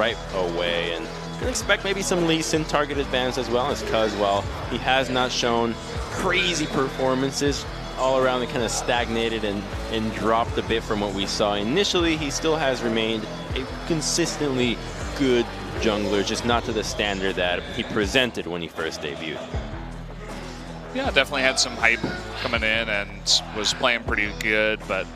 right away. And can expect maybe some Lee Sin targeted bans as well, as Cuz, while he has not shown crazy performances all around, it kind of stagnated and dropped a bit from what we saw initially. He still has remained a consistently good jungler, just not to the standard that he presented when he first debuted. Yeah, definitely had some hype coming in and was playing pretty good, but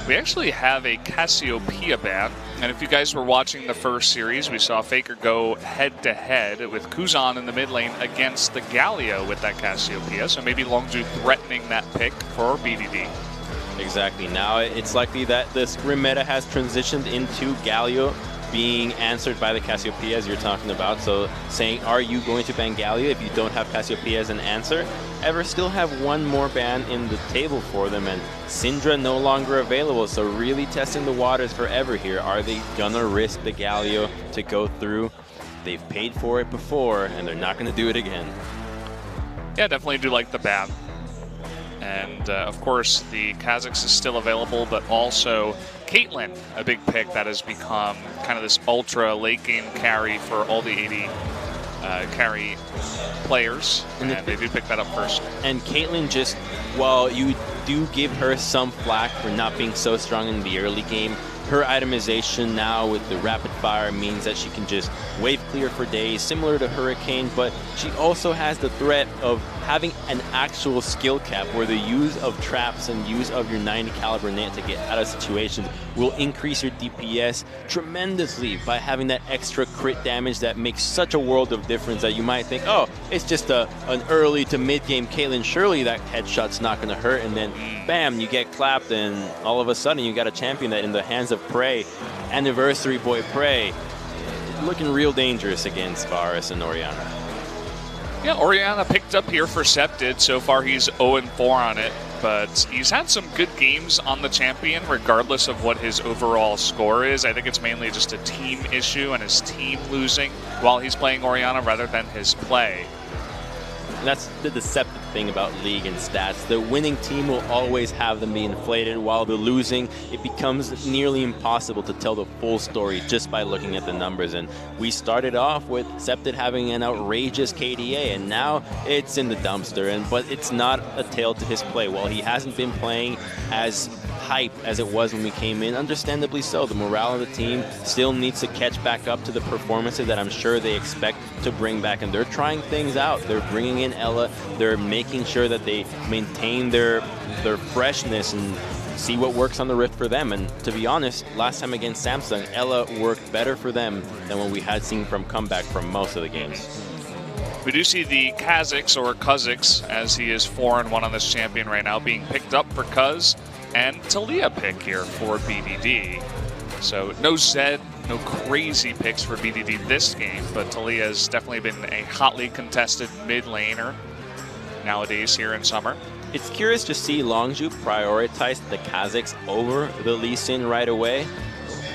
we actually have a Cassiopeia ban. And if you guys were watching the first series, we saw Faker go head-to-head with Kuzan in the mid lane against the Galio with that Cassiopeia. So maybe Longzhu threatening that pick for BDD. Exactly. Now it's likely that this meta has transitioned into Galio being answered by the Cassiopeia, as you're talking about. So saying, are you going to ban Galio if you don't have Cassiopeia as an answer? Ever still have one more ban in the table for them, and Syndra no longer available, so really testing the waters for Ever here. Are they gonna risk the Galio to go through? They've paid for it before, and they're not gonna do it again. Yeah, definitely do like the ban. And of course, the Kha'Zix is still available, but also Caitlyn, a big pick that has become kind of this ultra late game carry for all the 80 carry players, and they do pick that up first. And Caitlyn, just while you do give her some flack for not being so strong in the early game, her itemization now with the rapid fire means that she can just wave clear for days, similar to Hurricane, but she also has the threat of having an actual skill cap where the use of traps and use of your 90 caliber net to get out of situations will increase your DPS tremendously by having that extra crit damage that makes such a world of difference that you might think, oh, it's just an early to mid game Caitlyn, surely that headshot's not going to hurt, and then bam, you get clapped, and all of a sudden you got a champion that in the hands of Prey, anniversary boy Prey, looking real dangerous against Varus and Orianna. Yeah, Orianna picked up here for Septid. So far he's 0-4 on it, but he's had some good games on the champion regardless of what his overall score is. I think it's mainly just a team issue and his team losing while he's playing Orianna rather than his play. And that's the deceptive thing about League and stats. The winning team will always have them be inflated, while the losing, it becomes nearly impossible to tell the full story just by looking at the numbers. And we started off with Septid having an outrageous KDA, and now it's in the dumpster. But it's not a tale to his play. While he hasn't been playing as hype as it was when we came in, understandably so, the morale of the team still needs to catch back up to the performances that I'm sure they expect to bring back, and they're trying things out. They're bringing in Ella, they're making sure that they maintain their freshness and see what works on the Rift for them. And to be honest, last time against Samsung, Ella worked better for them than what we had seen from comeback from most of the games. We do see the Kha'Zix, or Kha'Zix, as he is 4-1 on this champion right now, being picked up for Cuz, and Talia pick here for BDD. So no Zed, no crazy picks for BDD this game, but Talia has definitely been a hotly contested mid laner nowadays here in summer. It's curious to see Longzhu prioritize the Kha'Zix over the Lee Sin right away.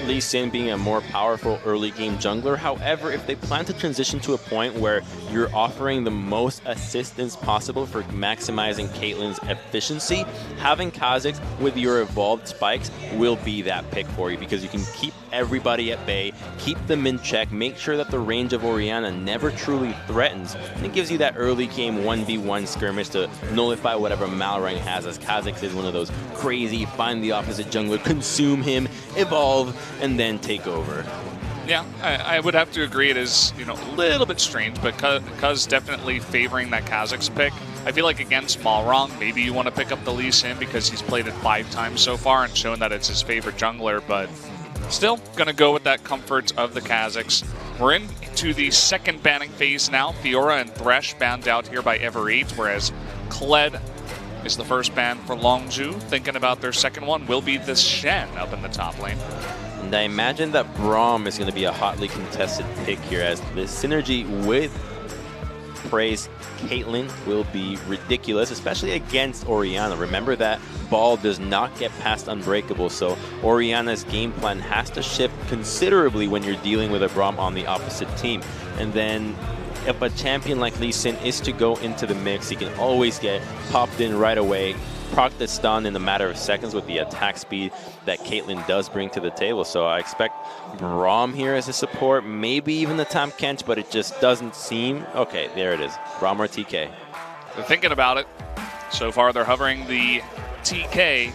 Lee Sin being a more powerful early game jungler. However, if they plan to transition to a point where you're offering the most assistance possible for maximizing Caitlyn's efficiency, having Kha'Zix with your evolved spikes will be that pick for you, because you can keep everybody at bay, keep them in check, make sure that the range of Orianna never truly threatens, and it gives you that early game 1v1 skirmish to nullify whatever Malrang has, as Kha'Zix is one of those crazy find the opposite jungler, consume him, evolve, and then take over. Yeah, I would have to agree. It is, a little bit strange, but Cuz definitely favoring that Kha'Zix pick. I feel like against Malrang, maybe you want to pick up the Lee Sin because he's played it 5 times so far and shown that it's his favorite jungler, but still going to go with that comfort of the Kha'Zix. We're into the second banning phase now. Fiora and Thresh banned out here by Ever8, whereas Kled is the first ban for Longzhu. Thinking about their second one will be the Shen up in the top lane. And I imagine that Braum is going to be a hotly contested pick here, as the synergy with Prey's Caitlyn will be ridiculous, especially against Orianna. Remember that ball does not get past Unbreakable, so Orianna's game plan has to shift considerably when you're dealing with a Braum on the opposite team. And then if a champion like Lee Sin is to go into the mix, he can always get popped in right away, proc the stun in a matter of seconds with the attack speed that Caitlyn does bring to the table. So I expect Braum here as a support, maybe even the Tahm Kench, but it just doesn't seem. Okay, there it is. Braum or TK. They're thinking about it. So far, they're hovering the TK.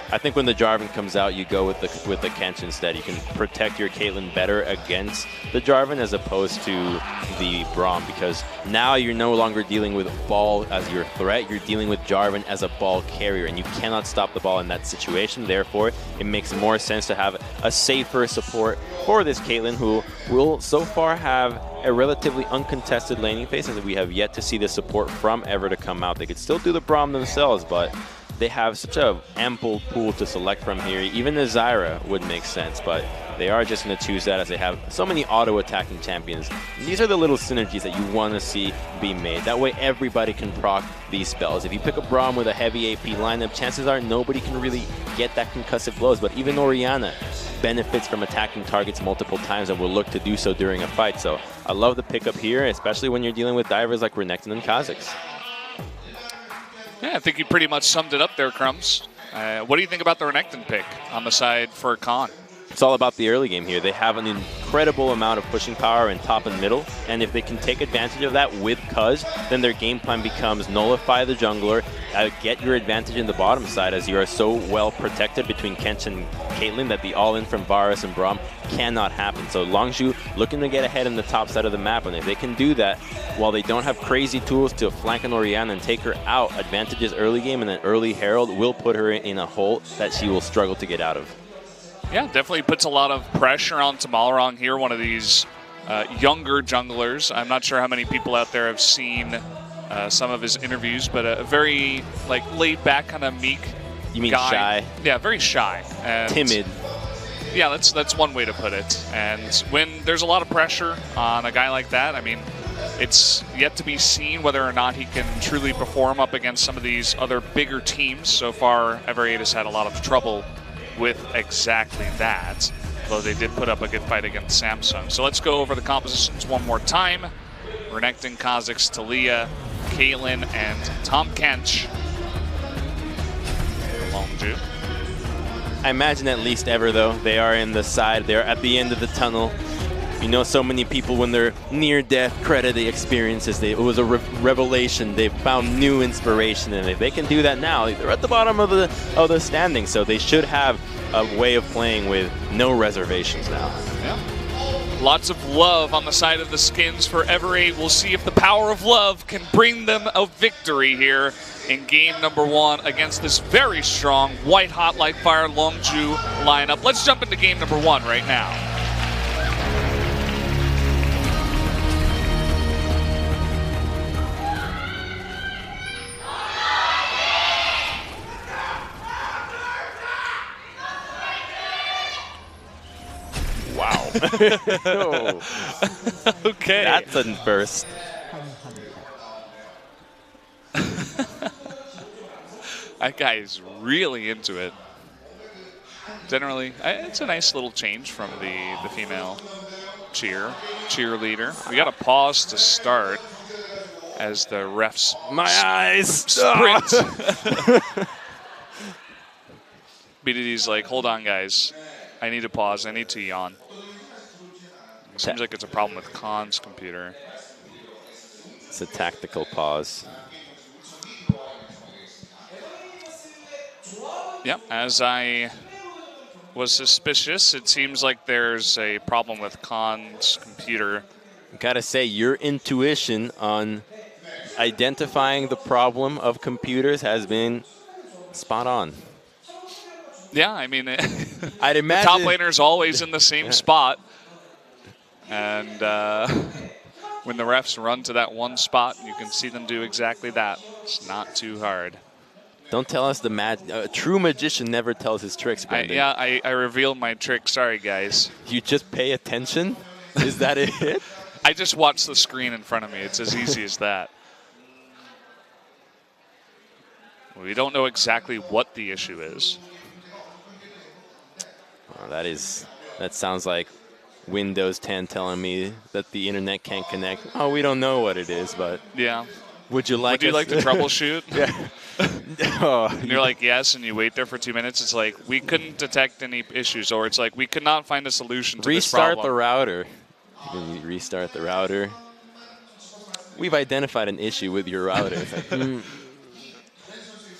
I think when the Jarvan comes out, you go with the Kench instead. You can protect your Caitlyn better against the Jarvan as opposed to the Braum, because now you're no longer dealing with ball as your threat. You're dealing with Jarvan as a ball carrier, and you cannot stop the ball in that situation. Therefore, it makes more sense to have a safer support for this Caitlyn, who will so far have a relatively uncontested laning phase, as we have yet to see the support from Ever to come out. They could still do the Braum themselves, but they have such an ample pool to select from here. Even the Zyra would make sense, but they are just going to choose that as they have so many auto-attacking champions. And these are the little synergies that you want to see be made. That way everybody can proc these spells. If you pick a Braum with a heavy AP lineup, chances are nobody can really get that concussive blows, but even Orianna benefits from attacking targets multiple times and will look to do so during a fight. So I love the pickup here, especially when you're dealing with divers like Renekton and Kha'Zix. Yeah, I think you pretty much summed it up there, Crumbs. What do you think about the Renekton pick on the side for Khan? It's all about the early game here. They have an incredible amount of pushing power in top and middle, and if they can take advantage of that with Cuz, then their game plan becomes nullify the jungler, get your advantage in the bottom side, as you are so well protected between Kench and Caitlyn that the all-in from Varus and Braum cannot happen. So Longzhu looking to get ahead in the top side of the map, and if they can do that while they don't have crazy tools to flank an Orianna and take her out, advantages early game, and an early Herald will put her in a hole that she will struggle to get out of. Yeah, definitely puts a lot of pressure on Tamalrong here, one of these younger junglers. I'm not sure how many people out there have seen some of his interviews, but a very laid-back, kind of meek You mean guy. shy? Yeah, very shy. And timid. Yeah, that's one way to put it. And when there's a lot of pressure on a guy like that, I mean, it's yet to be seen whether or not he can truly perform up against some of these other bigger teams. So far, Ever8 has had a lot of trouble with exactly that, though they did put up a good fight against Samsung. So let's go over the compositions one more time. Renekton, Kha'Zix, Taliyah, Caitlyn, and Tahm Kench. Longzhu. I imagine at least Ever, though, they are in the side. They're at the end of the tunnel. You know, so many people, when they're near death, credit the experiences. It was a revelation. They found new inspiration, and if they can do that now, they're at the bottom of the standings. So they should have a way of playing with no reservations now. Yeah. Lots of love on the side of the skins for Ever8. We'll see if the power of love can bring them a victory here in game number 1 against this very strong, white-hot like fire Longzhu lineup. Let's jump into game number 1 right now. Wow. Okay. That's a first. That guy is really into it. Generally, it's a nice little change from the female cheerleader. We got a pause to start as the refs My eyes sprint. BDD's like, hold on, guys. I need to pause. I need to yawn. It seems like it's a problem with Khan's computer. It's a tactical pause. Yep, as I was suspicious, it seems like there's a problem with Khan's computer. Gotta say, your intuition on identifying the problem of computers has been spot on. Yeah, I mean, I'd imagine the top laner's always in the same spot. And when the refs run to that one spot, you can see them do exactly that. It's not too hard. Don't tell us a true magician never tells his tricks, Brendan. I revealed my trick. Sorry, guys. You just pay attention? Is that it? I just watch the screen in front of me. It's as easy as that. We don't know exactly what the issue is. Oh, that sounds like Windows 10 telling me that the internet can't connect. Oh, we don't know what it is, but yeah. Would you like to troubleshoot? Yeah. Oh, And you're like, yes, and you wait there for 2 minutes. It's like, we couldn't detect any issues, or it's like, we could not find a solution to this problem. Restart the router. You restart the router. We've identified an issue with your router. It's like,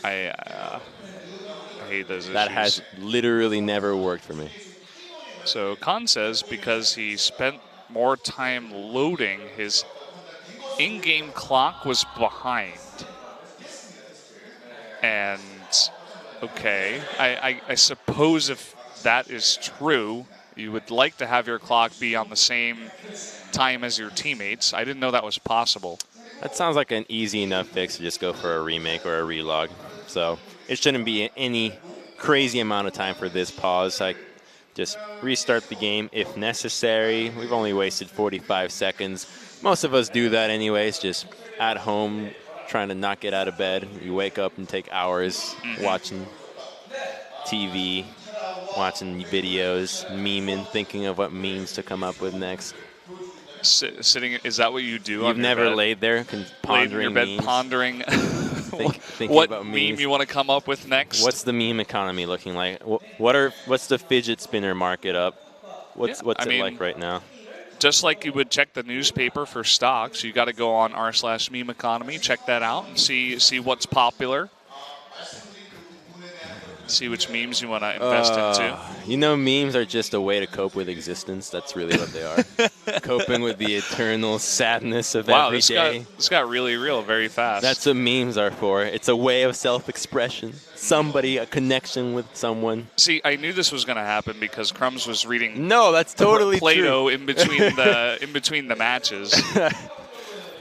I hate those issues. that has literally never worked for me. So Khan says because he spent more time loading, his in-game clock was behind. And, okay, I suppose if that is true, you would like to have your clock be on the same time as your teammates. I didn't know that was possible. That sounds like an easy enough fix to just go for a remake or a relog. So it shouldn't be any crazy amount of time for this pause. Like, just restart the game if necessary. We've only wasted 45 seconds. Most of us do that anyways, just at home, trying to not get out of bed. You wake up and take hours watching TV, watching videos, memeing, thinking of what memes to come up with next. Sitting, is that what you do? You've never laid there pondering laid in your bed memes? Pondering thinking what about meme memes. you want to come up with next? What's the meme economy looking like? What's the fidget spinner market up? What's it like right now? Just like you would check the newspaper for stocks, you got to go on r/meme economy, check that out, and see what's popular. See which memes you want to invest into. You know, memes are just a way to cope with existence. That's really what they are. Coping with the eternal sadness of every day. This got really real very fast. That's what memes are for. It's a way of self-expression. A connection with someone. See, I knew this was going to happen because Crumbs was reading. No, that's totally Plato true. in between the matches.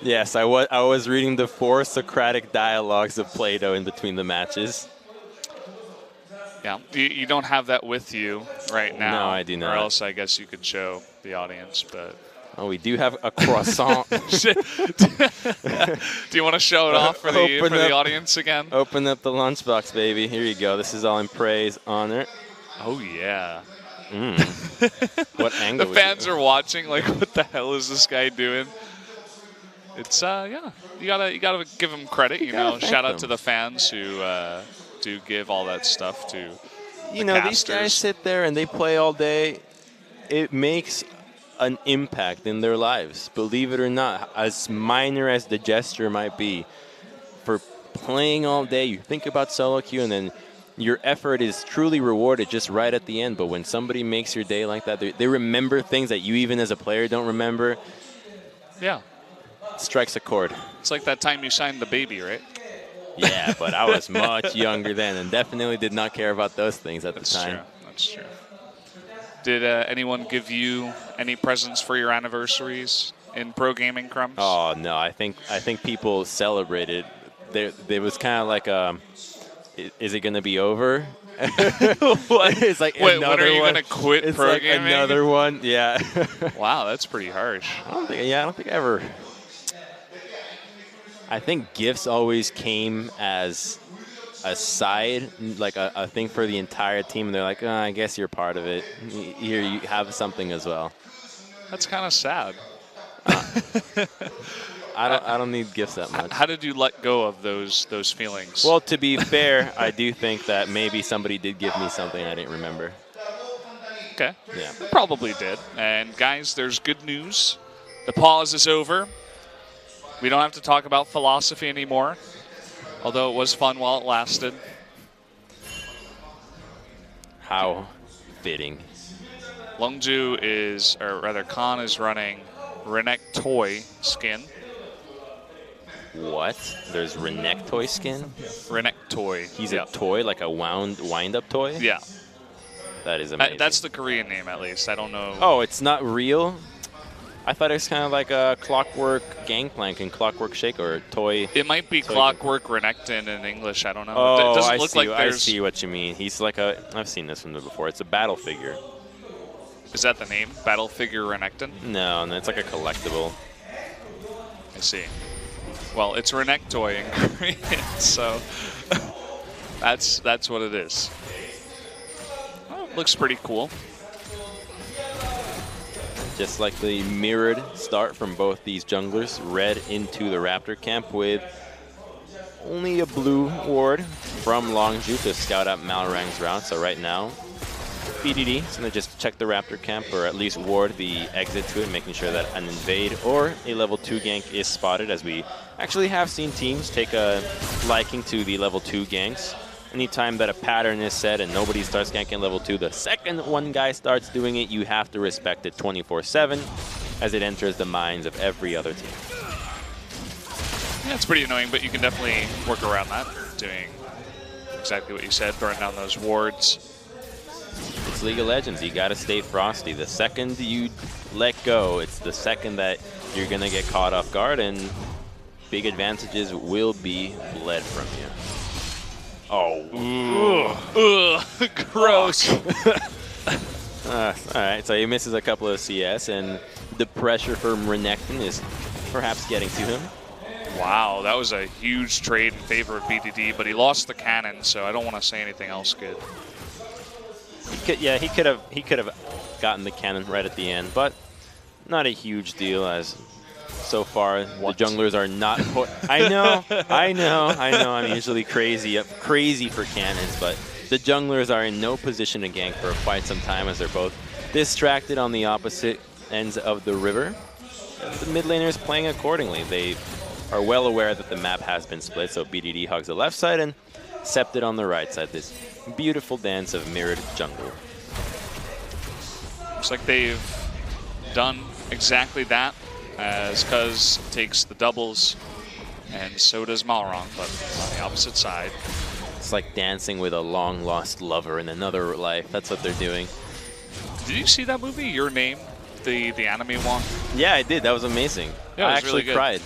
Yes, I was reading the 4 Socratic dialogues of Plato in between the matches. Yeah, you don't have that with you right now. No, I do not. Or else I guess you could show the audience, but... Oh, we do have a croissant. Do you want to show it off for the audience again? Open up the lunchbox, baby. Here you go. This is all in praise, honor. Oh, yeah. What angle? The fans are watching, like, what the hell is this guy doing? It's, yeah, you gotta give him credit, you know. Shout out to the fans who... do give all that stuff to you know, casters. These guys sit there and they play all day. It makes an impact in their lives, believe it or not, as minor as the gesture might be. For playing all day, you think about solo queue, and then your effort is truly rewarded just right at the end. But when somebody makes your day like that, they remember things that you even as a player don't remember. Yeah. It strikes a chord. It's like that time you signed the baby, right? Yeah, but I was much younger then and definitely did not care about those things at the time. That's true. Did anyone give you any presents for your anniversaries in pro gaming, Crumbs? Oh, no. I think people celebrated. There was kind of like is it going to be over? What? It's like Wait, another when are you one. going to quit it's pro like gaming? Another one, yeah. Wow, that's pretty harsh. I don't think I ever... I think gifts always came as a side, like a thing for the entire team. And they're like, I guess you're part of it. Here, you have something as well. That's kind of sad. I don't need gifts that much. How did you let go of those feelings? Well, to be fair, I do think that maybe somebody did give me something I didn't remember. Okay. Yeah. Probably did. And guys, there's good news. The pause is over. We don't have to talk about philosophy anymore, although it was fun while it lasted. How fitting. Longzhu is, or rather Khan is running Renekton skin. What? There's Renekton skin? Renekton. He's a toy, like a wind-up toy? Yeah. That is amazing. That's the Korean name, at least. I don't know. Oh, it's not real? I thought it was kind of like a Clockwork Gangplank and Clockwork Shake or toy. It might be Clockwork Renekton in English. I don't know. Oh, it doesn't look like I see what you mean. He's like I've seen this one before. It's a battle figure. Is that the name? Battle Figure Renekton? No, it's like a collectible. I see. Well, it's Renekton in Korean, so that's what it is. Well, looks pretty cool. Just like the mirrored start from both these junglers, red into the Raptor camp with only a blue ward from Longzhu to scout out Malrang's route. So right now, BDD is going to just check the Raptor camp, or at least ward the exit to it, making sure that an invade or a level 2 gank is spotted, as we actually have seen teams take a liking to the level 2 ganks. Anytime that a pattern is set and nobody starts ganking level 2, the second one guy starts doing it, you have to respect it 24/7 as it enters the minds of every other team. Yeah, it's pretty annoying, but you can definitely work around that, doing exactly what you said, throwing down those wards. It's League of Legends. You got to stay frosty. The second you let go, it's the second that you're going to get caught off guard, and big advantages will be bled from you. Oh. Ugh. Gross. All right, so he misses a couple of CS, and the pressure from Renekton is perhaps getting to him. Wow, that was a huge trade in favor of BDD, but he lost the cannon, so I don't want to say anything else good. He could have gotten the cannon right at the end, but not a huge deal, as so far the junglers are not. I know. I'm usually crazy for cannons, but the junglers are in no position to gank for quite some time, as they're both distracted on the opposite ends of the river. The mid laners playing accordingly. They are well aware that the map has been split, so BDD hugs the left side and Septed on the right side. This beautiful dance of mirrored jungle. Looks like they've done exactly that, as Cuz takes the doubles, and so does Malrang, but on the opposite side. It's like dancing with a long-lost lover in another life. That's what they're doing. Did you see that movie, Your Name, the anime one? Yeah, I did. That was amazing. Yeah, it was I actually really good. cried.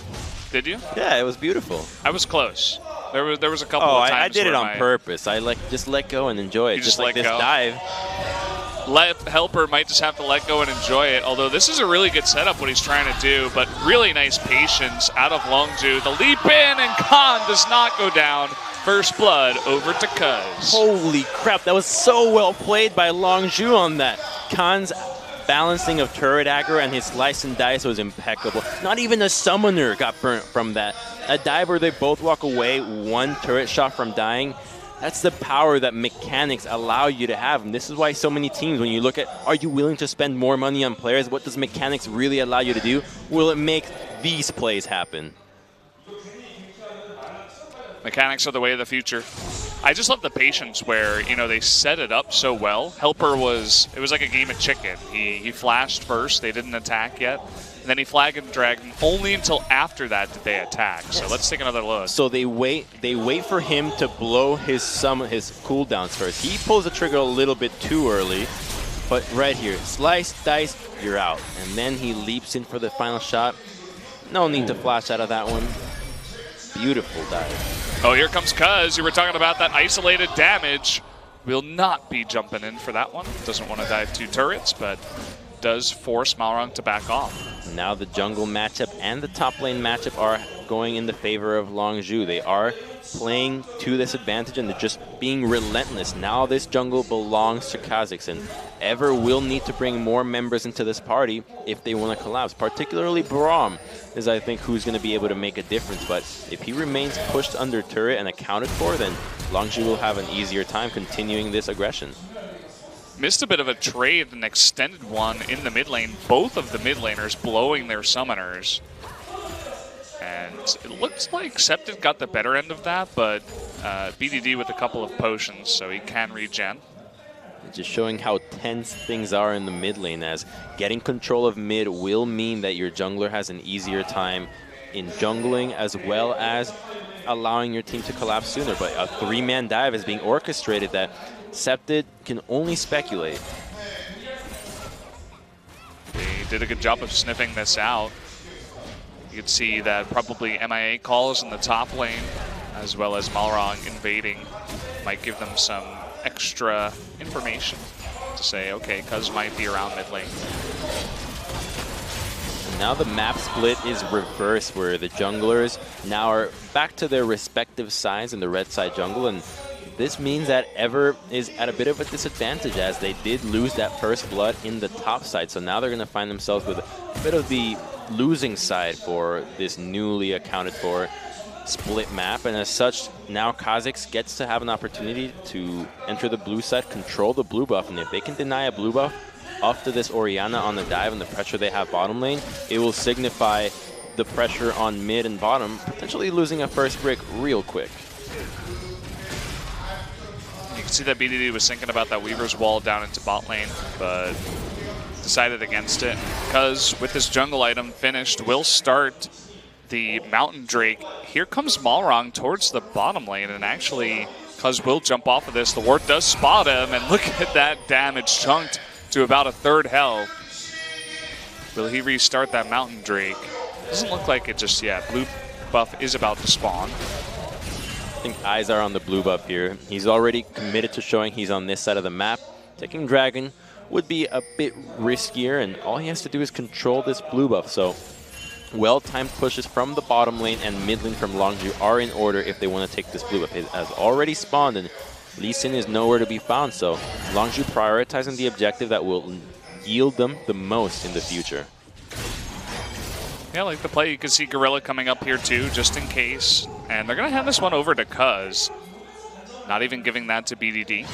Did you? Yeah, it was beautiful. I was close. There was a couple of times I did it where on purpose. I just let go and enjoy it. You just like let this go? dive. Helper might just have to let go and enjoy it, although this is a really good setup what he's trying to do, but really nice patience out of Longzhu. The leap in, and Khan does not go down. First blood over to Cuz. Holy crap, that was so well played by Longzhu on that. Khan's balancing of turret aggro and his slice and dice was impeccable. Not even a summoner got burnt from that. A dive where they both walk away, one turret shot from dying. That's the power that mechanics allow you to have. And this is why so many teams, when you look at, are you willing to spend more money on players? What does mechanics really allow you to do? Will it make these plays happen? Mechanics are the way of the future. I just love the patience where, you know, they set it up so well. Helper it was like a game of chicken. He flashed first, they didn't attack yet. And then he flagged and dragged. Only until after that did they attack. So let's take another look. So they wait for him to blow his cooldowns first. He pulls the trigger a little bit too early, but right here, slice, dice, you're out. And then he leaps in for the final shot. No need to flash out of that one. Beautiful dive. Oh, here comes Cuz. You were talking about that isolated damage. Will not be jumping in for that one. Doesn't want to dive 2 turrets, but does force Malrang to back off. Now the jungle matchup and the top lane matchup are going in the favor of Longzhu. They are playing to this advantage and they're just being relentless. Now this jungle belongs to Kazakhstan. Ever will need to bring more members into this party if they want to collapse. Particularly Braum is, I think, who's going to be able to make a difference. But if he remains pushed under turret and accounted for, then Longzhu will have an easier time continuing this aggression. Missed a bit of a trade, an extended one in the mid lane. Both of the mid laners blowing their summoners. And it looks like Septed got the better end of that, but BDD with a couple of potions, so he can regen. Just showing how tense things are in the mid lane, as getting control of mid will mean that your jungler has an easier time in jungling, as well as allowing your team to collapse sooner. But a 3-man dive is being orchestrated that Septed can only speculate. They did a good job of sniffing this out. You can see that probably MIA calls in the top lane, as well as Malrang invading, might give them some extra information to say, okay, Cuz might be around mid lane. And now the map split is reversed, where the junglers now are back to their respective sides in the red side jungle, and this means that Ever is at a bit of a disadvantage, as they did lose that first blood in the top side. So now they're going to find themselves with a bit of the losing side for this newly accounted for split map. And as such, now Kha'Zix gets to have an opportunity to enter the blue side, control the blue buff. And if they can deny a blue buff after this Orianna on the dive and the pressure they have bottom lane, it will signify the pressure on mid and bottom, potentially losing a first brick real quick. You can see that BDD was thinking about that Weaver's Wall down into bot lane, but decided against it. Because with this jungle item finished, we'll start the Mountain Drake. Here comes Malrong towards the bottom lane, and actually, Cuz will jump off of this. The ward does spot him, and look at that damage chunked to about a third health. Will he restart that Mountain Drake? Doesn't look like it just yet. Blue buff is about to spawn. I think eyes are on the blue buff here. He's already committed to showing he's on this side of the map. Taking Dragon would be a bit riskier, and all he has to do is control this blue buff. So well-timed pushes from the bottom lane and mid lane from Longzhu are in order if they want to take this blue buff. It has already spawned, and Lee Sin is nowhere to be found. So Longzhu prioritizing the objective that will yield them the most in the future. Yeah, I like the play. You can see Gorilla coming up here too, just in case. And they're going to hand this one over to Cuz. Not even giving that to BDD.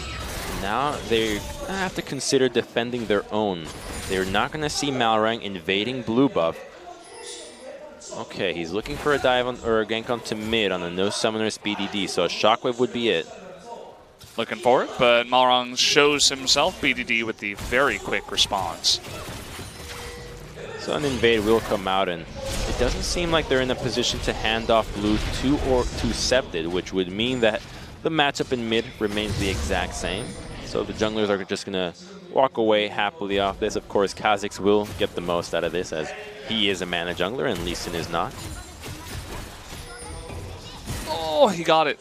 Now they have to consider defending their own. They're not going to see Malrang invading blue buff. Okay, he's looking for a dive on, or a gank onto mid on a no summoners BDD, so a shockwave would be it. Looking for it, but Malrang shows himself BDD with the very quick response. So an invade will come out, and it doesn't seem like they're in a position to hand off blue to Septed, which would mean that the matchup in mid remains the exact same. So the junglers are just going to walk away happily off this. Of course, Kha'Zix will get the most out of this, as he is a mana jungler and Lee Sin is not. Oh, he got it.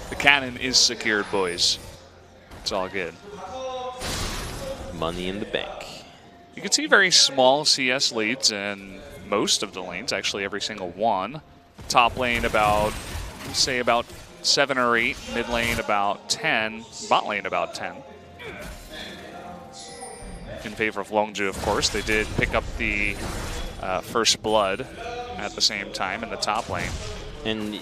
The cannon is secured, boys. It's all good. Money in the bank. You can see very small CS leads in most of the lanes, actually every single one. Top lane about, say about 7 or 8, mid lane about 10, bot lane about 10. In favor of Longzhu, of course. They did pick up the first blood at the same time in the top lane. And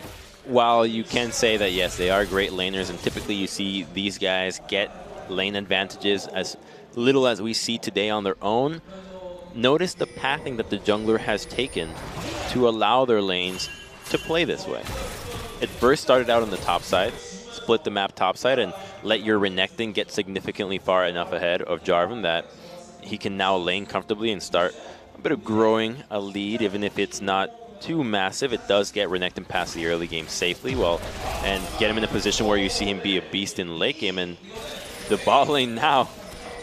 while you can say that, yes, they are great laners, and typically you see these guys get lane advantages as little as we see today on their own, notice the pathing that the jungler has taken to allow their lanes to play this way. It first started out on the top side, split the map top side, and let your Renekton get significantly far enough ahead of Jarvan that he can now lane comfortably and start a bit of growing a lead. Even if it's not too massive, it does get Renekton past the early game safely, and get him in a position where you see him be a beast in late game. And the bot lane now,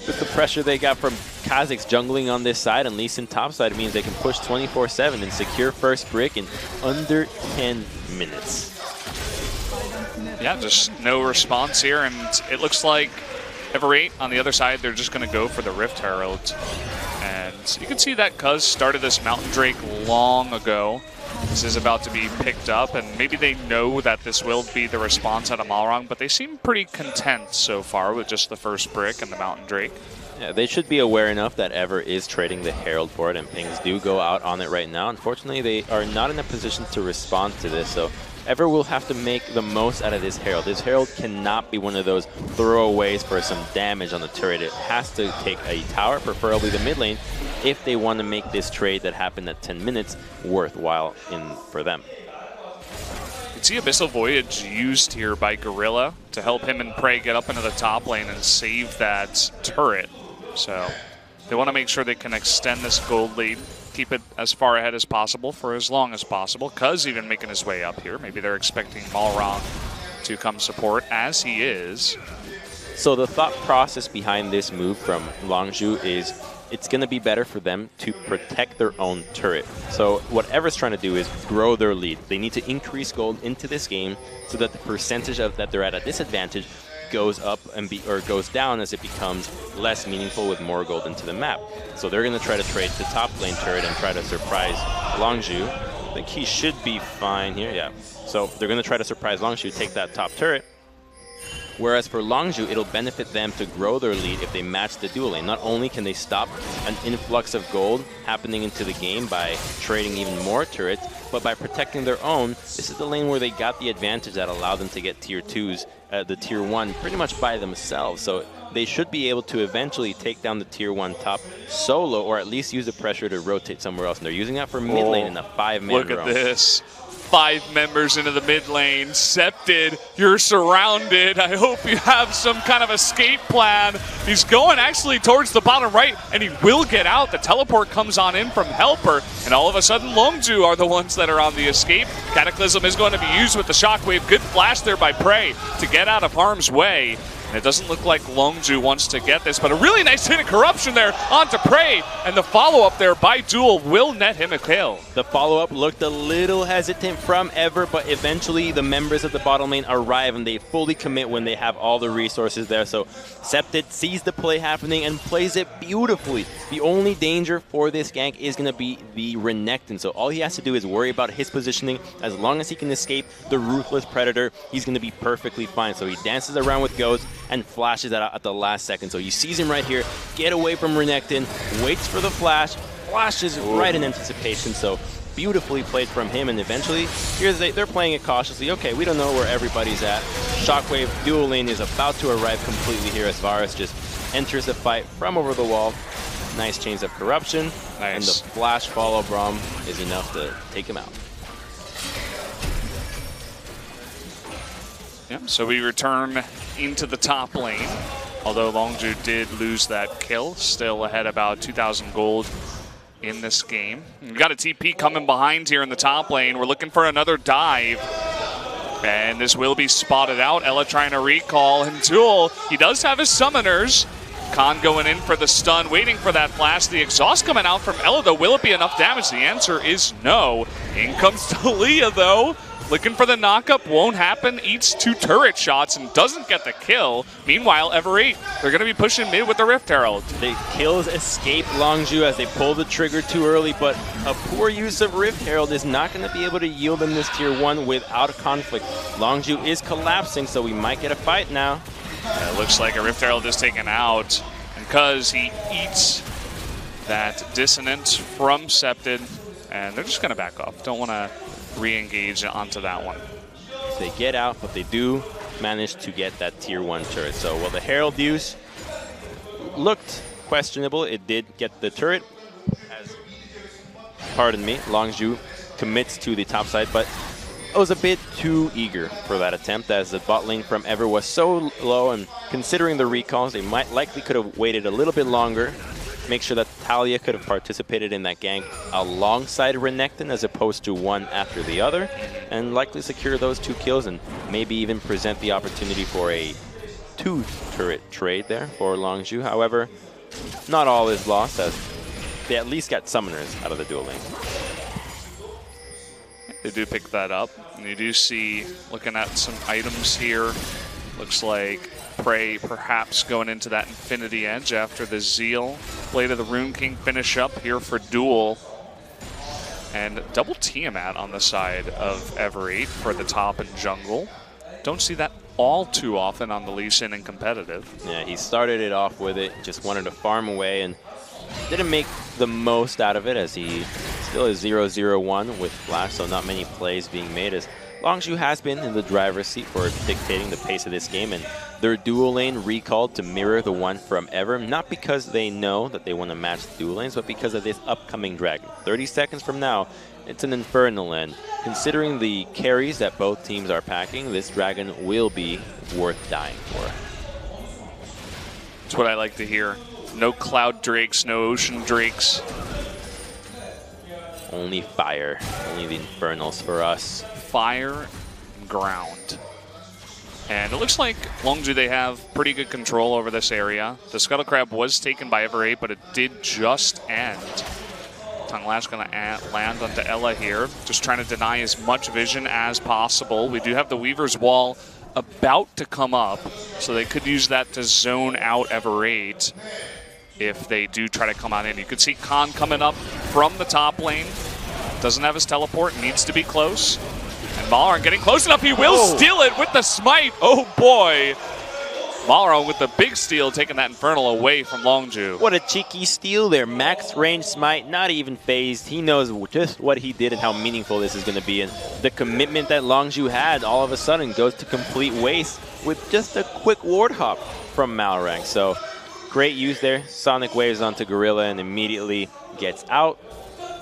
with the pressure they got from Kha'Zix jungling on this side and Lee Sin top side, it means they can push 24/7 and secure first brick in under 10 minutes. Yeah, just no response here, and it looks like Ever8 on the other side, they're just going to go for the Rift Herald. And you can see that Cuz started this Mountain Drake long ago. This is about to be picked up, and maybe they know that this will be the response out of Malrang, but they seem pretty content so far with just the first brick and the Mountain Drake. Yeah, they should be aware enough that Ever is trading the Herald for it, and pings do go out on it right now. Unfortunately, they are not in a position to respond to this, so Ever will have to make the most out of this Herald. This Herald cannot be one of those throwaways for some damage on the turret. It has to take a tower, preferably the mid lane, if they want to make this trade that happened at 10 minutes worthwhile for them. You can see Abyssal Voyage used here by Gorilla to help him and Prey get up into the top lane and save that turret. So they want to make sure they can extend this gold lead, keep it as far ahead as possible for as long as possible. Cuz even making his way up here. Maybe they're expecting Malrang to come support, as he is. So the thought process behind this move from Longzhu is it's going to be better for them to protect their own turret. So whatever's trying to do is grow their lead. They need to increase gold into this game so that the percentage of that they're at a disadvantage goes up and goes down as it becomes less meaningful with more gold into the map. So they're going to try to trade the top lane turret and try to surprise Longzhu. think he should be fine here, yeah. So they're going to try to surprise Longzhu, take that top turret. Whereas for Longzhu, it'll benefit them to grow their lead if they match the dual lane. Not only can they stop an influx of gold happening into the game by trading even more turrets, but by protecting their own, this is the lane where they got the advantage that allowed them to get tier 2s, the tier 1, pretty much by themselves. So they should be able to eventually take down the tier 1 top solo, or at least use the pressure to rotate somewhere else. And they're using that for mid lane in a 5-man roam. Look at this. 5 members into the mid lane. Septed, you're surrounded. I hope you have some kind of escape plan. He's going actually towards the bottom right, and he will get out. The teleport comes on in from Helper, and all of a sudden Longzhu are the ones that are on the escape. Cataclysm is going to be used with the shockwave. Good flash there by Prey to get out of harm's way. And it doesn't look like Longzhu wants to get this, but a really nice hit of corruption there onto Prey, and the follow-up there by Duel will net him a kill. The follow-up looked a little hesitant from Ever, but eventually the members of the bottom lane arrive and they fully commit when they have all the resources there. So Septed sees the play happening and plays it beautifully. The only danger for this gank is going to be the Renekton, so all he has to do is worry about his positioning. As long as he can escape the Ruthless Predator, he's going to be perfectly fine. So he dances around with Ghost and flashes that out at the last second. So he sees him right here, get away from Renekton, waits for the flash, flashes right in anticipation. So beautifully played from him, and eventually they're playing it cautiously. Okay, we don't know where everybody's at. Shockwave dual lane is about to arrive completely here as Varus just enters the fight from over the wall. Nice chains of corruption, and the flash follow Braum is enough to take him out. Yep, so we return into the top lane. Although Longzhu did lose that kill, still ahead about 2,000 gold in this game. We've got a TP coming behind here in the top lane. We're looking for another dive. And this will be spotted out. Ella trying to recall, and Duel, he does have his summoners. Khan going in for the stun, waiting for that flash. The exhaust coming out from Ella, though. Will it be enough damage? The answer is no. In comes Talia, though. Looking for the knockup, won't happen. Eats 2 turret shots and doesn't get the kill. Meanwhile, Ever8, they're going to be pushing mid with the Rift Herald. The kills escape Longzhu as they pull the trigger too early, but a poor use of Rift Herald is not going to be able to yield them this tier 1 without a conflict. Longzhu is collapsing, so we might get a fight now. Yeah, it looks like a Rift Herald is taken out, and because he eats that Dissonance from Septed, and they're just going to back off. Don't want to re-engage onto that one. They get out, but they do manage to get that tier 1 turret. So while the Herald use looked questionable, it did get the turret. As, pardon me, Longzhu commits to the top side, but I was a bit too eager for that attempt, as the bot lane from Ever was so low, and considering the recalls, they likely could have waited a little bit longer. Make sure that Talia could have participated in that gank alongside Renekton as opposed to one after the other, and likely secure those 2 kills and maybe even present the opportunity for a 2-turret trade there for Longzhu. However, not all is lost, as they at least got summoners out of the dual lane. They do pick that up, and you do see, looking at some items here, looks like Prey perhaps going into that Infinity Edge after the Zeal. Blade of the Rune King finish up here for Duel. And double Tiamat on the side of Ever8 for the top and jungle. Don't see that all too often on the Lee Sin in competitive. Yeah, he started it off with it, just wanted to farm away and didn't make the most out of it, as he still is 0-0-1 with Flash, so not many plays being made, as Longzhu has been in the driver's seat for dictating the pace of this game, and their dual lane recalled to mirror the one from Ever, not because they know that they want to match the dual lanes, but because of this upcoming dragon. 30 seconds from now, it's an Infernal, and considering the carries that both teams are packing, this dragon will be worth dying for. That's what I like to hear. No Cloud Drakes, no Ocean Drakes. Only fire, only the Infernals for us. Fire and ground. And it looks like Longzhu, they have pretty good control over this area. The Scuttle Crab was taken by Ever8, but it did just end. Tongue Lash going to land onto Ella here, just trying to deny as much vision as possible. We do have the Weaver's Wall about to come up, so they could use that to zone out Ever8 if they do try to come on in. You could see Khan coming up from the top lane. Doesn't have his teleport, needs to be close. And Malrang getting close enough, he will steal it with the smite. Oh boy. Malrang with the big steal, taking that Infernal away from Longzhu. What a cheeky steal there. Max range smite, not even phased. He knows just what he did and how meaningful this is going to be. And the commitment that Longzhu had all of a sudden goes to complete waste with just a quick ward hop from Malrang. So great use there. Sonic waves onto Gorilla and immediately gets out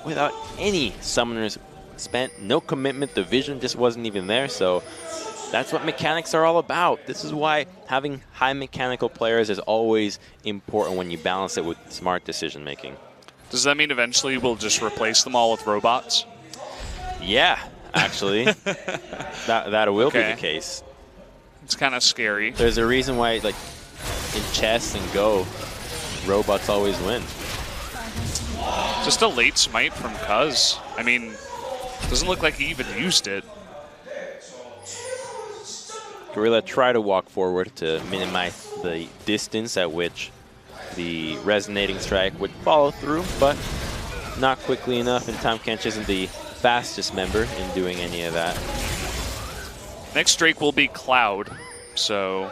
without any summoners spent. No commitment. The vision just wasn't even there. So that's what mechanics are all about. This is why having high mechanical players is always important when you balance it with smart decision making. Does that mean eventually we'll just replace them all with robots? Yeah, actually. that will be the case. It's kind of scary. There's a reason why, like, in chess and Go, robots always win. Just a late smite from Cuz. I mean, doesn't look like he even used it. Gorilla tried to walk forward to minimize the distance at which the resonating strike would follow through, but not quickly enough, and Tahm Kench isn't the fastest member in doing any of that. Next Drake will be Cloud, so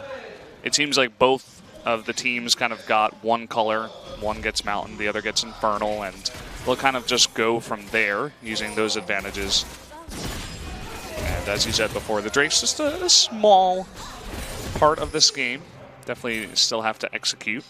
it seems like both of the teams kind of got one color. One gets Mountain, the other gets Infernal, and we'll kind of just go from there using those advantages. And as you said before, the Drake's just a small part of this game. Definitely still have to execute.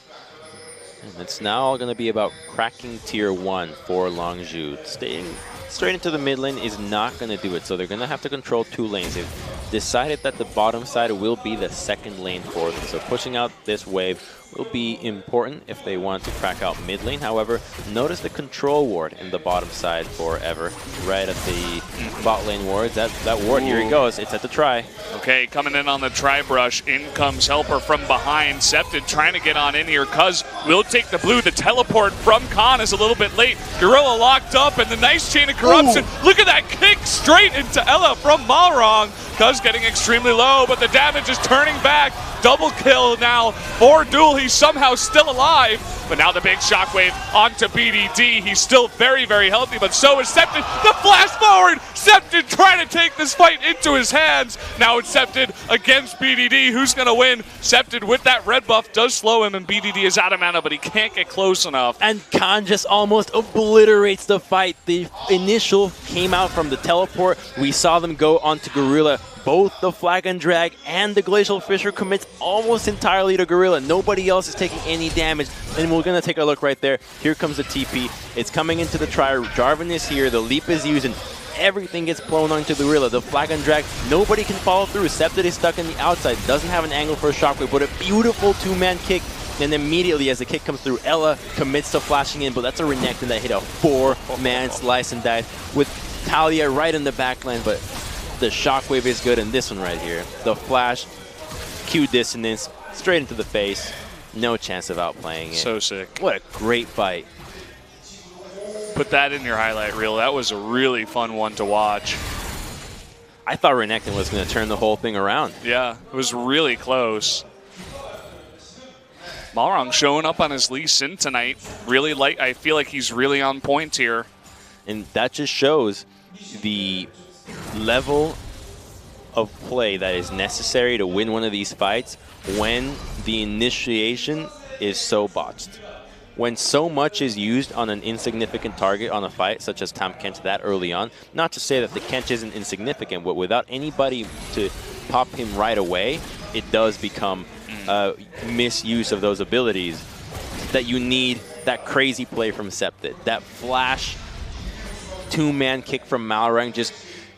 And it's now all going to be about cracking tier 1 for Longzhu. Staying straight into the mid lane is not going to do it, so they're going to have to control 2 lanes. They've decided that the bottom side will be the second lane for them, so pushing out this wave will be important if they want to crack out mid lane. However, notice the control ward in the bottom side for Ever, right at the bot lane wards. That ward, here he goes, it's at the try. Okay, coming in on the try brush, in comes Helper from behind. Septed trying to get on in here. Cuz will take the blue. The teleport from Khan is a little bit late. Gorilla locked up, and the nice chain of corruption. Look at that kick straight into Ella from Malrang. Cuz getting extremely low, but the damage is turning back. Double kill now for Duel. He's somehow still alive, but now the big shockwave onto BDD. He's still very, very healthy, but so is Septed. The flash forward! Septed trying to take this fight into his hands. Now it's Septed against BDD. Who's going to win? Septed with that red buff does slow him, and BDD is out of mana, but he can't get close enough. And Khan just almost obliterates the fight. The initial came out from the teleport. We saw them go onto Gorilla. Both the Flag and Drag and the Glacial Fissure commits almost entirely to Gorilla. Nobody else is taking any damage. And we're going to take a look right there. Here comes the TP. It's coming into the try. Jarvan is here. The leap is used, and everything gets blown onto the Gorilla. The Flag and Drag, nobody can follow through. Septed is stuck in the outside. Doesn't have an angle for a shockwave, but a beautiful 2-man kick. And immediately as the kick comes through, Ella commits to flashing in, but that's a Renekton that hit a 4-man slice and dive with Talia right in the backline, but the shockwave is good, and this one right here, the flash, Q dissonance, straight into the face, no chance of outplaying it. So sick. What a great fight. Put that in your highlight reel. That was a really fun one to watch. I thought Renekton was going to turn the whole thing around. Yeah, it was really close. Malrang showing up on his Lee Sin tonight. Really I feel like he's really on point here. And that just shows the level of play that is necessary to win one of these fights when the initiation is so botched. When so much is used on an insignificant target on a fight, such as Tahm Kench that early on, not to say that the Kench isn't insignificant, but without anybody to pop him right away, it does become misuse of those abilities. That you need that crazy play from Septed, that flash 2-man kick from Malrang just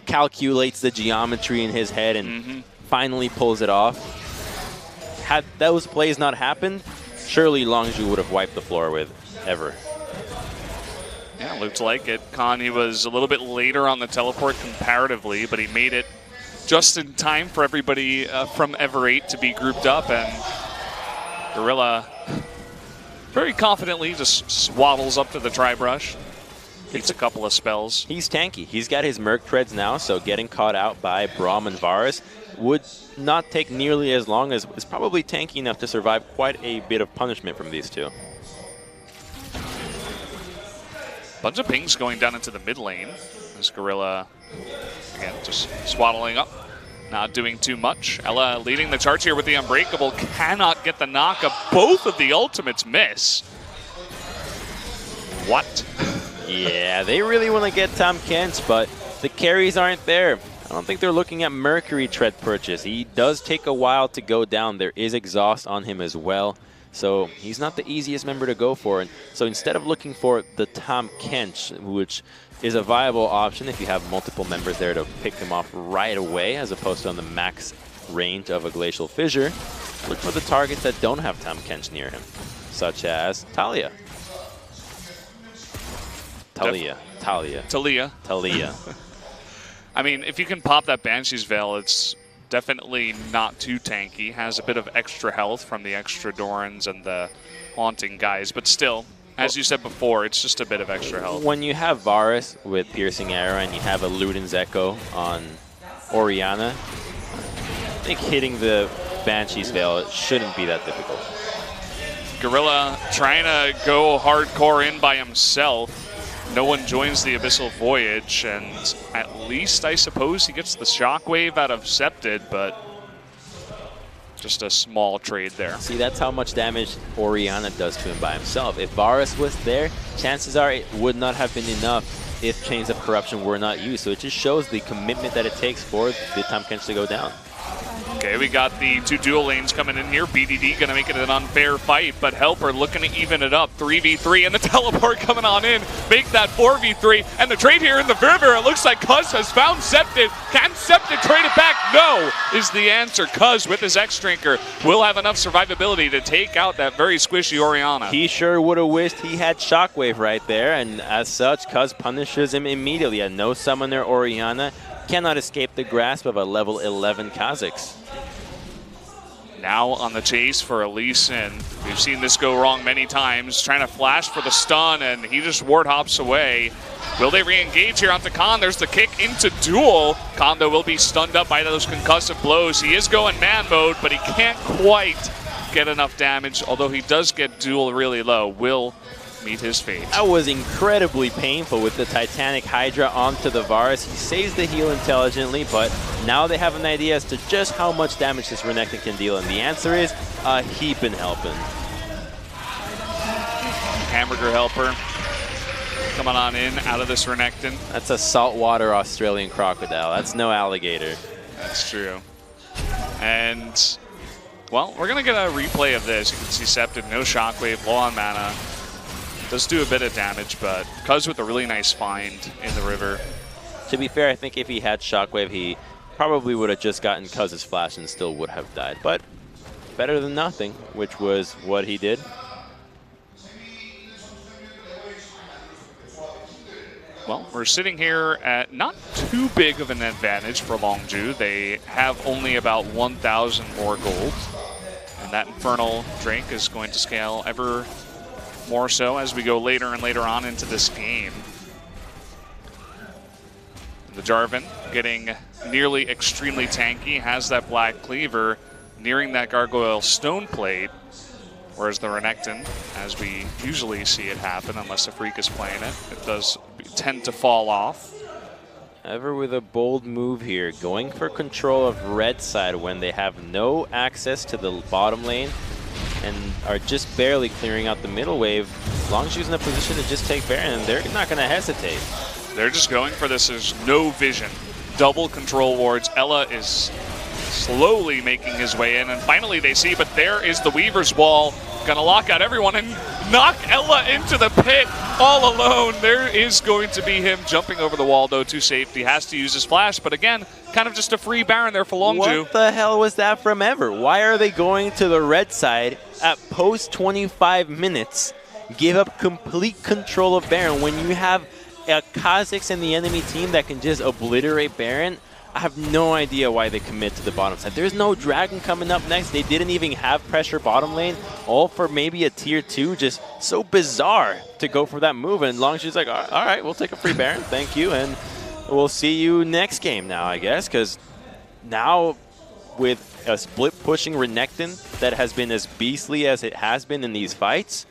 calculates the geometry in his head and finally pulls it off. Had those plays not happened, surely Longzhu would have wiped the floor with Ever. Yeah, looked like it. Khan, was a little bit later on the teleport comparatively, but he made it just in time for everybody from Ever8 to be grouped up, and Gorilla very confidently just waddles up to the tri-brush. Gets a couple of spells. He's tanky. He's got his Merc Treads now, so getting caught out by Braum and Varus would not take nearly as long, as is probably tanky enough to survive quite a bit of punishment from these two. Bunch of pings going down into the mid lane. As Gorilla, again, just swaddling up, not doing too much. Ella leading the charge here with the Unbreakable, cannot get the knock up. Both of the ultimates miss. What? Yeah, they really want to get Tahm Kench, but the carries aren't there. I don't think they're looking at Mercury Tread purchase. He does take a while to go down. There is exhaust on him as well. So he's not the easiest member to go for. And so instead of looking for the Tahm Kench, which is a viable option if you have multiple members there to pick him off right away, as opposed to on the max range of a Glacial Fissure, look for the targets that don't have Tahm Kench near him, such as Talia. Talia. I mean, if you can pop that Banshee's Veil, it's definitely not too tanky. Has a bit of extra health from the extra Dorans and the Haunting guys, but still, as you said before, it's just a bit of extra health. When you have Varus with Piercing Arrow and you have a Luden's Echo on Orianna, I think hitting the Banshee's Veil shouldn't be that difficult. Gorilla trying to go hardcore in by himself. No one joins the Abyssal Voyage, and at least I suppose he gets the Shockwave out of Scepted, but just a small trade there. See, that's how much damage Orianna does to him by himself. If Varus was there, chances are it would not have been enough if Chains of Corruption were not used. So it just shows the commitment that it takes for the Tahm Kench to go down. Okay, we got the two dual lanes coming in here. BDD going to make it an unfair fight, but Helper looking to even it up. 3v3, and the teleport coming on in. Make that 4v3, and the trade here in the river. It looks like Cuz has found Scepted. Can Scepted trade it back? No, is the answer. Cuz with his X-Drinker will have enough survivability to take out that very squishy Orianna. He sure would have wished he had Shockwave right there, and as such, Cuz punishes him immediately. A no summoner Orianna cannot escape the grasp of a level 11 Kha'Zix. Now on the chase for Elise, and we've seen this go wrong many times. Trying to flash for the stun, and he just ward hops away. Will they re-engage here onto Khan? There's the kick into duel. Khan, though, will be stunned up by those concussive blows. He is going man mode, but he can't quite get enough damage, although he does get duel really low. Will meet his fate. That was incredibly painful with the Titanic Hydra onto the Varus. He saves the heal intelligently, but now they have an idea as to just how much damage this Renekton can deal, and the answer is a heapin' helping. Hamburger Helper coming on in out of this Renekton. That's a saltwater Australian crocodile. That's no alligator. That's true. And, well, we're going to get a replay of this. You can see Scepted, no Shockwave, low on mana. Does do a bit of damage, but Cuz with a really nice find in the river. To be fair, I think if he had Shockwave, he probably would have just gotten Cuz's flash and still would have died. But better than nothing, which was what he did. Well, we're sitting here at not too big of an advantage for Longzhu. They have only about 1,000 more gold. And that Infernal Drink is going to scale ever more so as we go later and later on into this game. The Jarvan getting nearly extremely tanky, has that Black Cleaver nearing that Gargoyle Stone Plate, whereas the Renekton, as we usually see it happen, unless a Freak is playing it, it does tend to fall off. Ever with a bold move here, going for control of red side when they have no access to the bottom lane and are just barely clearing out the middle wave. Longzhu's in a position to just take Baron, and they're not going to hesitate. They're just going for this. There's no vision. Double control wards. Ella is slowly making his way in, and finally they see, but there is the Weaver's Wall. Gonna lock out everyone and knock Ella into the pit all alone. There is going to be him jumping over the wall, though, to safety. Has to use his flash, but again, kind of just a free Baron there for Longzhu. What the hell was that from Ever? Why are they going to the red side at post 25 minutes? Give up complete control of Baron when you have a Kha'Zix in the enemy team that can just obliterate Baron. I have no idea why they commit to the bottom side. There's no Dragon coming up next. They didn't even have pressure bottom lane, all for maybe a tier 2. Just so bizarre to go for that move. And Longzhu's like, all right, we'll take a free Baron. Thank you. And we'll see you next game now, I guess, because now with a split pushing Renekton that has been as beastly as it has been in these fights,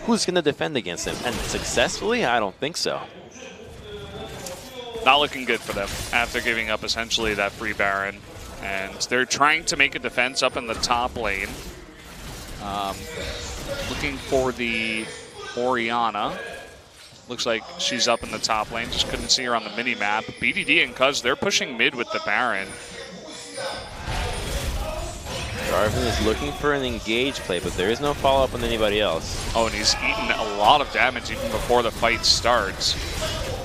who's going to defend against him? And successfully? I don't think so. Not looking good for them after giving up essentially that free Baron. And they're trying to make a defense up in the top lane. Looking for the Orianna. Looks like she's up in the top lane. Just couldn't see her on the mini-map. BDD and Cuz, they're pushing mid with the Baron. Darvin is looking for an engage play, but there is no follow-up on anybody else. Oh, and he's eaten a lot of damage even before the fight starts.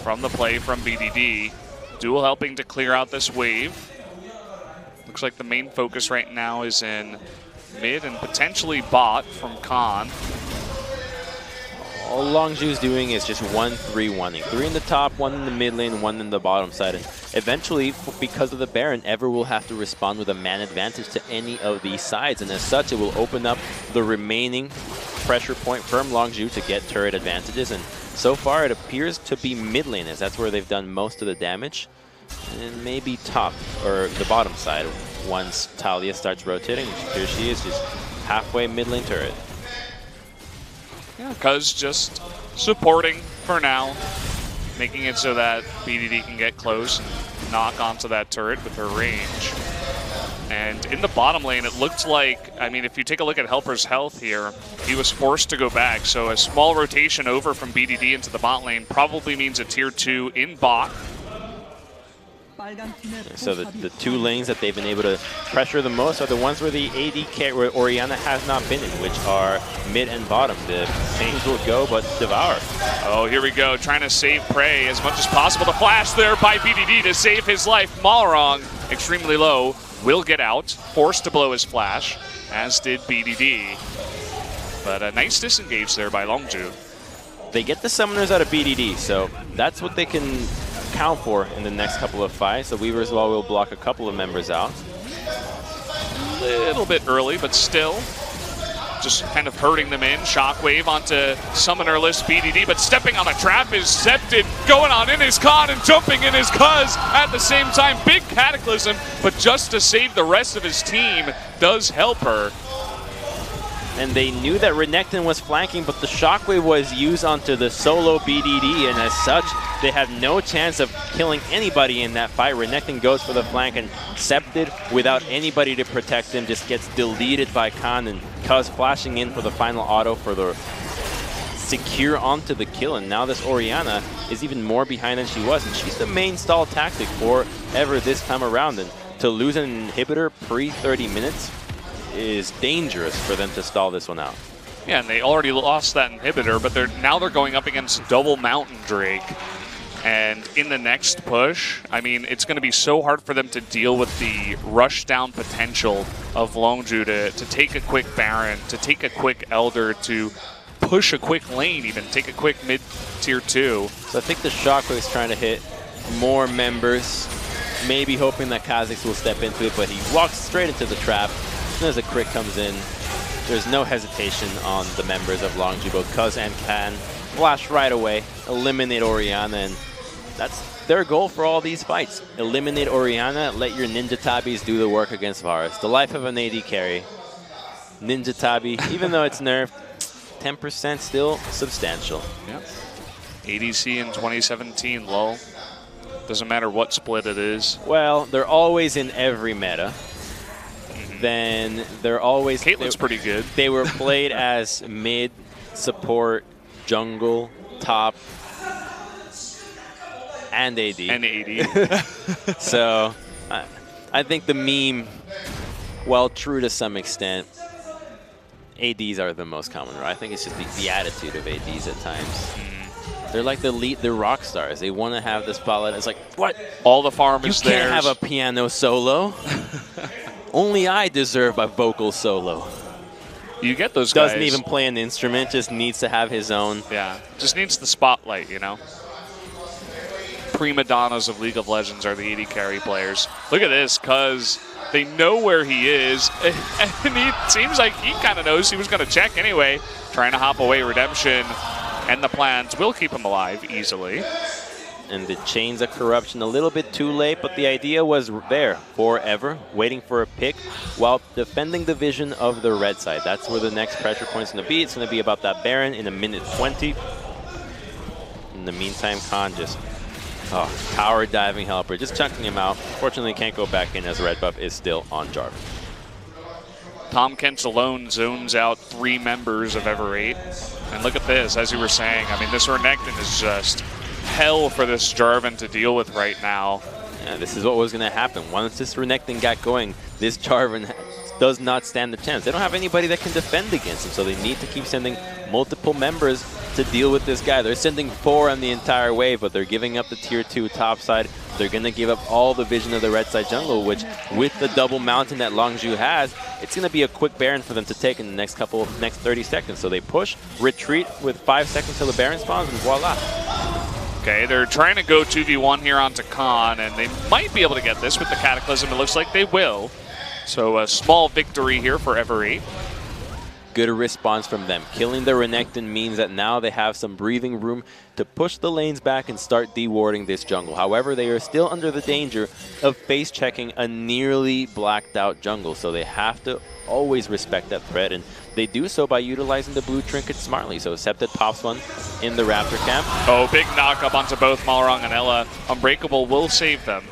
From the play from BDD. Duel helping to clear out this wave. Looks like the main focus right now is in mid and potentially bot from Khan. All Longzhu's doing is just 1-3-1-ing. 3 in the top, 1 in the mid lane, 1 in the bottom side. And eventually, because of the Baron, Ever will have to respond with a man advantage to any of these sides. And as such, it will open up the remaining pressure point from Longzhu to get turret advantages. And so far, it appears to be mid lane, as that's where they've done most of the damage. And maybe top, or the bottom side, once Talia starts rotating. Here she is, just halfway mid lane turret. Yeah, Cuz just supporting for now, making it so that BDD can get close and knock onto that turret with her range. And in the bottom lane, it looked like, I mean, if you take a look at Helper's health here, he was forced to go back. So a small rotation over from BDD into the bot lane probably means a tier 2 in bot. So the two lanes that they've been able to pressure the most are the ones where the AD carry, where Orianna has not been in, which are mid and bottom. The things will go, but Devour. Oh, here we go, trying to save Prey as much as possible. The flash there by BDD to save his life. Malrong, extremely low, will get out, forced to blow his flash, as did BDD. But a nice disengage there by Longzhu. They get the summoners out of BDD, so that's what they can count for in the next couple of fights. The Weaver as well will block a couple of members out. A little bit early, but still just kind of hurting them in. Shockwave onto summonerless BDD, but stepping on a trap is Scepted, going on in his Khan and jumping in his Cuz at the same time. Big Cataclysm, but just to save the rest of his team does help her. And they knew that Renekton was flanking, but the Shockwave was used onto the solo BDD, and as such, they have no chance of killing anybody in that fight. Renekton goes for the flank, and Scepted, without anybody to protect him, just gets deleted by Khan, and Cuz flashing in for the final auto for the secure onto the kill. And now this Orianna is even more behind than she was, and she's the main stall tactic for Ever this time around. And to lose an inhibitor pre-30 minutes is dangerous for them to stall this one out. Yeah, and they already lost that inhibitor, but now they're going up against double Mountain Drake. And in the next push, I mean, it's going to be so hard for them to deal with the rush down potential of Longzhu to take a quick Baron, to take a quick Elder, to push a quick lane even, take a quick mid tier 2. So I think the Shockwave's trying to hit more members, maybe hoping that Kha'Zix will step into it, but he walks straight into the trap. As soon as a crit comes in, there's no hesitation on the members of Longzhu. Both Cuz and Can flash right away, eliminate Orianna, and that's their goal for all these fights. Eliminate Orianna, let your Ninja Tabis do the work against Varus. The life of an AD carry. Ninja Tabi, even though it's nerfed, 10% still substantial. Yep. ADC in 2017, lol. Doesn't matter what split it is. Well, they're always in every meta. Then they're always... Caitlyn's pretty good. They were played as mid, support, jungle, top, and AD. And AD. So I think the meme, while true to some extent, ADs are the most common, right? I think it's just the attitude of ADs at times. They're like they're rock stars. They want to have the spotlight. It's like, what? All the farm is theirs. You can't have a piano solo. Only I deserve a vocal solo. You get those guys. Doesn't even play an instrument, just needs to have his own. Yeah, just needs the spotlight, you know? Prima donnas of League of Legends are the AD carry players. Look at this, Cuz they know where he is, and he seems like he kind of knows he was going to check anyway. Trying to hop away Redemption, and the plans will keep him alive easily. And the Chains of Corruption a little bit too late, but the idea was there forever, waiting for a pick while defending the vision of the red side. That's where the next pressure point's going to be. It's going to be about that Baron in a minute 20. In the meantime, Khan just Oh, power diving helper, just chunking him out. Fortunately, can't go back in as red buff is still on Jarvan. Tom Kent alone zones out 3 members of Ever8. And look at this, as you were saying, I mean, this Renekton is just hell for this Jarvan to deal with right now. Yeah, this is what was going to happen. Once this Renekton got going, this Jarvan does not stand a chance. They don't have anybody that can defend against him, so they need to keep sending multiple members to deal with this guy. They're sending 4 on the entire wave, but they're giving up the tier 2 top side. They're going to give up all the vision of the red side jungle, which with the double mountain that Longzhu has, it's going to be a quick Baron for them to take in the next 30 seconds. So they push, retreat with 5 seconds till the Baron spawns, and voila. Okay, they're trying to go 2v1 here onto Khan, and they might be able to get this with the Cataclysm. It looks like they will. So a small victory here for Ever8. Good response from them. Killing the Renekton means that now they have some breathing room to push the lanes back and start dewarding this jungle. However, they are still under the danger of face checking a nearly blacked out jungle, so they have to always respect that threat, and they do so by utilizing the blue trinket smartly. So Septa pops one in the Raptor camp. Oh, big knock up onto both Malrong and Ella. Unbreakable will save them.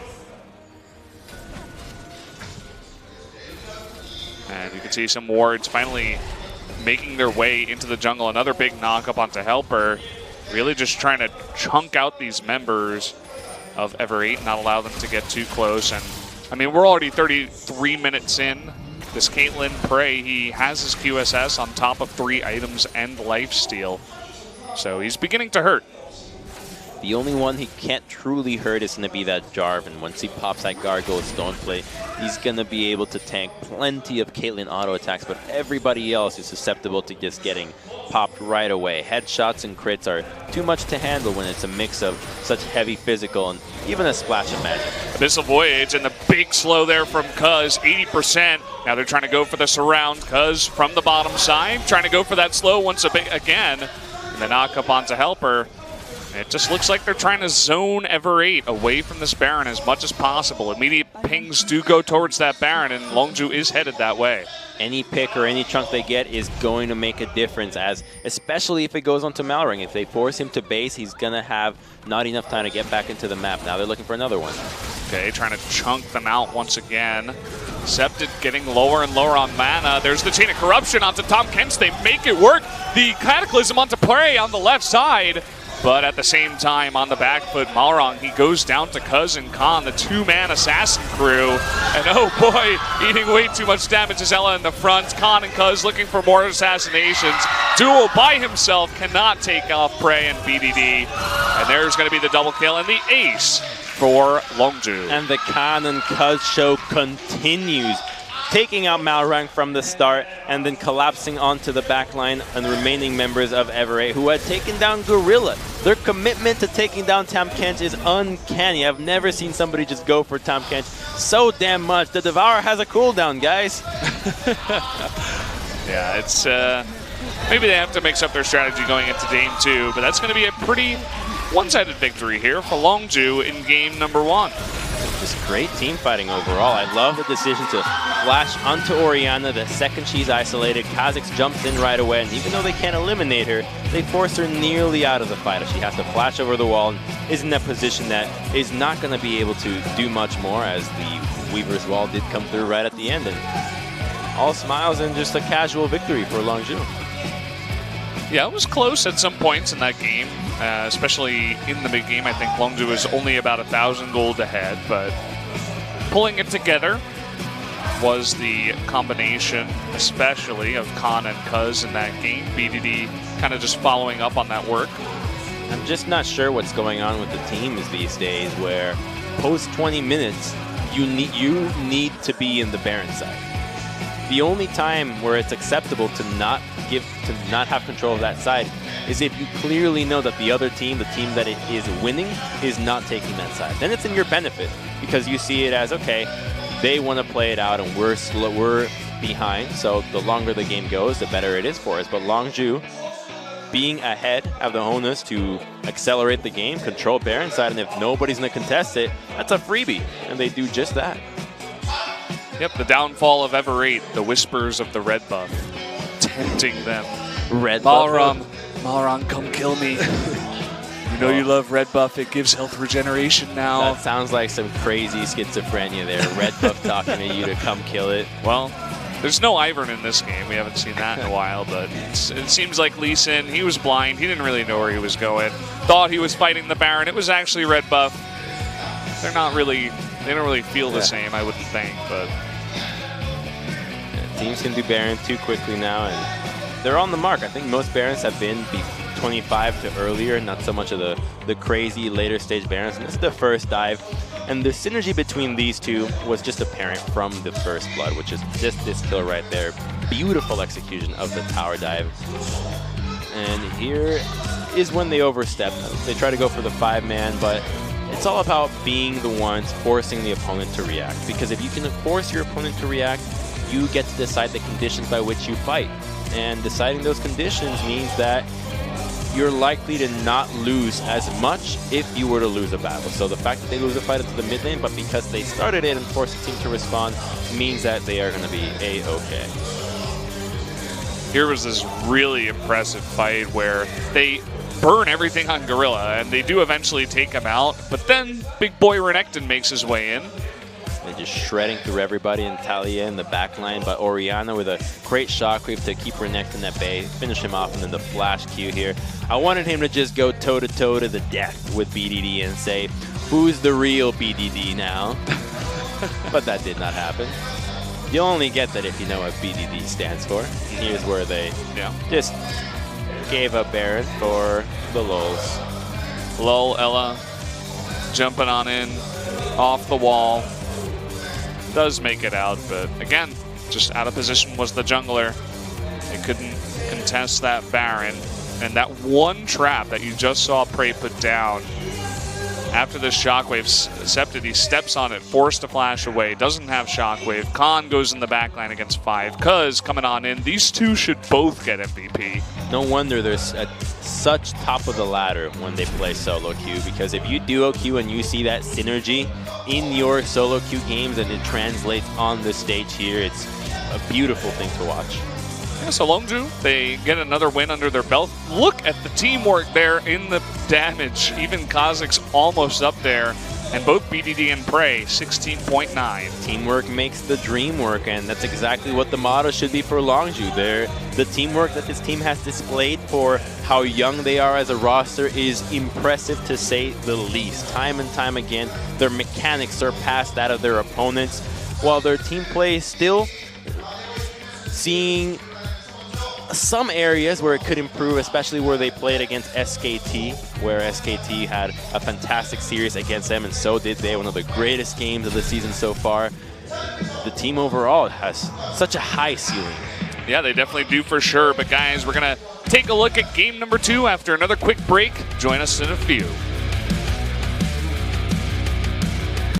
And you can see some wards finally making their way into the jungle. Another big knock up onto Helper. Really just trying to chunk out these members of Ever8, not allow them to get too close. And I mean, we're already 33 minutes in. This Caitlyn Prey, he has his QSS on top of 3 items and lifesteal. So he's beginning to hurt. The only one he can't truly hurt is going to be that Jarvan. Once he pops that Gargoyle Stone Play, he's going to be able to tank plenty of Caitlyn auto attacks, but everybody else is susceptible to just getting popped right away. Headshots and crits are too much to handle when it's a mix of such heavy physical and even a splash of magic. Abyssal Voyage and the big slow there from Cuz, 80%. Now they're trying to go for the surround. Cuz from the bottom side, trying to go for that slow once again. And the knock up onto Helper. It just looks like they're trying to zone Ever8 away from this Baron as much as possible. Immediate pings do go towards that Baron, and Longzhu is headed that way. Any pick or any chunk they get is going to make a difference, as especially if it goes onto Malrong. If they force him to base, he's going to have not enough time to get back into the map. Now they're looking for another one. Okay, trying to chunk them out once again. Septed getting lower and lower on mana. There's the Chain of Corruption onto Tom Kent. They make it work. The Cataclysm onto Prey on the left side. But at the same time, on the back foot, Malrong, he goes down to Cuz and Khan, the 2-man assassin crew. And oh boy, eating way too much damage is Ella in the front. Khan and Cuz looking for more assassinations. Duel by himself cannot take off Prey and BDD. And there's going to be the double kill and the ace for Longzhu. And the Khan and Cuz show continues, taking out Malrong from the start and then collapsing onto the backline and the remaining members of Ever8 who had taken down Gorilla. Their commitment to taking down Tom Kent is uncanny. I've never seen somebody just go for Tom Kent so damn much. The Devourer has a cooldown, guys. Yeah, it's maybe they have to mix up their strategy going into game 2, but that's going to be a pretty one-sided victory here for Longzhu in game number 1. Just great team fighting overall. I love the decision to flash onto Orianna the second she's isolated. Kha'Zix jumps in right away, and even though they can't eliminate her, they force her nearly out of the fight. She has to flash over the wall and is in a position that is not going to be able to do much more, as the Weaver's Wall did come through right at the end. And all smiles and just a casual victory for Longzhu. Yeah, it was close at some points in that game, especially in the big game. I think Longzhu was only about 1,000 gold ahead, but pulling it together was the combination, especially of Khan and Cuz in that game. BDD kind of just following up on that work. I'm just not sure what's going on with the teams these days, where post 20 minutes, you need to be in the Baron side. The only time where it's acceptable to not have control of that side is if you clearly know that the other team, the team that it is winning, is not taking that side. Then it's in your benefit, because you see it as, okay, they want to play it out and we're behind, so the longer the game goes, the better it is for us. But Longzhu, being ahead, have the onus to accelerate the game, control Baron side, and if nobody's going to contest it, that's a freebie, and they do just that. Yep, the downfall of Ever8, the whispers of the red buff, tempting them. Red Malrong, buff. Malrong, come kill me. You You know you love red buff. It gives health regeneration now. That sounds like some crazy schizophrenia there. Red buff talking to you to come kill it. Well, there's no Ivern in this game. We haven't seen that in a while, but it seems like Lee Sin, he was blind. He didn't really know where he was going. Thought he was fighting the Baron. It was actually red buff. They don't really feel the same, I wouldn't think, but... Yeah, teams can do Baron too quickly now, and they're on the mark. I think most Barons have been 25 to earlier, not so much of the crazy later stage Barons. And this is the first dive. And the synergy between these two was just apparent from the first blood, which is just this kill right there. Beautiful execution of the tower dive. And here is when they overstep. They try to go for the 5-man, but it's all about being the ones forcing the opponent to react. Because if you can force your opponent to react, you get to decide the conditions by which you fight. And deciding those conditions means that you're likely to not lose as much if you were to lose a battle. So the fact that they lose a fight into the mid lane, but because they started it and forced the team to respond, means that they are going to be A-okay. Here was this really impressive fight where they burn everything on Gorilla, and they do eventually take him out, but then big boy Renekton makes his way in. They're just shredding through everybody in Talia in the back line, but Orianna with a great shockwave to keep Renekton at bay, finish him off, and then the flash Q here. I wanted him to just go toe-to-toe to the death with BDD and say, who's the real BDD now? But that did not happen. You'll only get that if you know what BDD stands for. Here's where they just gave up Baron for the lulz. Lol, Ella jumping on in, off the wall. Does make it out, but again, just out of position was the jungler. They couldn't contest that Baron. And that one trap that you just saw Prey put down, after the shockwave accepted, he steps on it, forced to flash away, doesn't have shockwave. Khan goes in the backline against 5. Cuz coming on in, these two should both get MVP. No wonder they're at such top of the ladder when they play solo queue, because if you duo queue and you see that synergy in your solo queue games and it translates on the stage here, it's a beautiful thing to watch. Yeah, so Longzhu, they get another win under their belt. Look at the teamwork there in the damage. Even Kha'Zix's almost up there. And both BDD and Prey, 16.9. Teamwork makes the dream work, and that's exactly what the motto should be for Longzhu. The teamwork that this team has displayed for how young they are as a roster is impressive, to say the least. Time and time again, their mechanics surpass that of their opponents, while their team play is still seeing some areas where it could improve, especially where they played against SKT, where SKT had a fantastic series against them, and so did they. One of the greatest games of the season so far. The team overall has such a high ceiling. Yeah, they definitely do for sure. But guys, we're going to take a look at game number 2 after another quick break. Join us in a few.